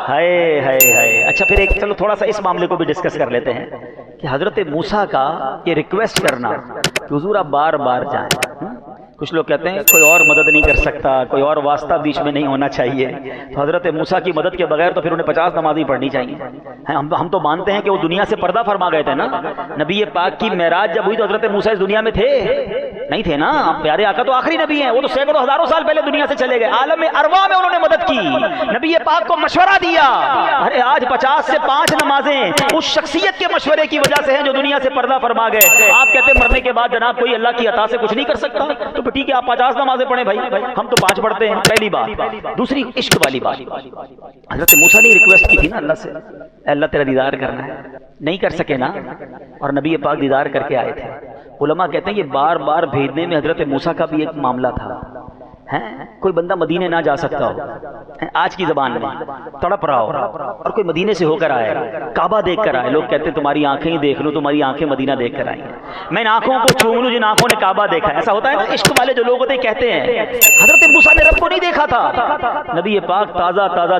ہائے ہائے ہائے۔ اچھا پھر ایک چلو تھوڑا سا اس معاملے کو بھی ڈسکس کر لیتے ہیں کہ حضرت موسیٰ کا یہ ریکویسٹ کرنا کہ حضور آپ بار بار جائیں، کچھ لوگ کہتے ہیں کوئی اور مدد نہیں کر سکتا، کوئی اور واسطہ بیچ میں نہیں ہونا چاہیے، تو حضرت موسیٰ کی مدد کے بغیر تو پھر انہیں 50 نمازیں پڑھنی چاہیے۔ ہم تو مانتے ہیں کہ وہ دنیا سے پردہ فرما گئے تھے نا، نبی پاک کی معراج جب ہوئی تو حضرت موسیٰ اس دنیا میں تھے نہیں تھے نا، پیارے آقا تو آخری نبی ہیں، وہ تو سینکڑوں ہزاروں سال پہلے دنیا سے چلے گئے، عالم ارواح میں انہوں نے مدد کی، نبی پاک کو مشورہ دیا۔ ارے آج 50 سے 5 نمازیں اس شخصیت کے مشورے کی وجہ سے ہیں جو دنیا سے پردہ فرما گئے۔ آپ کہتے ہیں مرنے کے بعد جناب کوئی اللہ کی عطا سے کچھ نہیں کر سکتا، تو ٹھیک ہے آپ 50 نمازیں پڑھیں بھائی، ہم تو 5 پڑھتے ہیں، پہلی بات۔ دوسری عشق والی بات، حضرت موسیٰ نے ریکویسٹ کی تھی نا اللہ سے، اے اللہ تیرا دیدار کرنا ہے، نہیں کر سکے نا، اور نبی پاک دیدار کر کے آئے تھے۔ علماء کہتے ہیں یہ بار بار بھیجنے میں حضرت موسیٰ کا بھی ایک معاملہ تھا، کوئی بندہ مدینے نہ جا سکتا ہو، آج کی زبان میں تڑپ رہا ہو، اور کوئی مدینے سے ہو کر آئے، کعبہ دیکھ کر آئے، لوگ کہتے ہیں تمہاری آنکھیں ہی دیکھ لو، تمہاری آنکھیں مدینہ دیکھ کر آئی ہیں، میں ان آنکھوں کو چوم لوں جن آنکھوں نے کعبہ دیکھا ہے۔ ایسا ہوتا ہے نا، عشق والے جو لوگ ہوتے ہیں کہتے ہیں حضرت موسیٰ نے رب کو نہیں دیکھا تھا، نبی پاک تازہ تازہ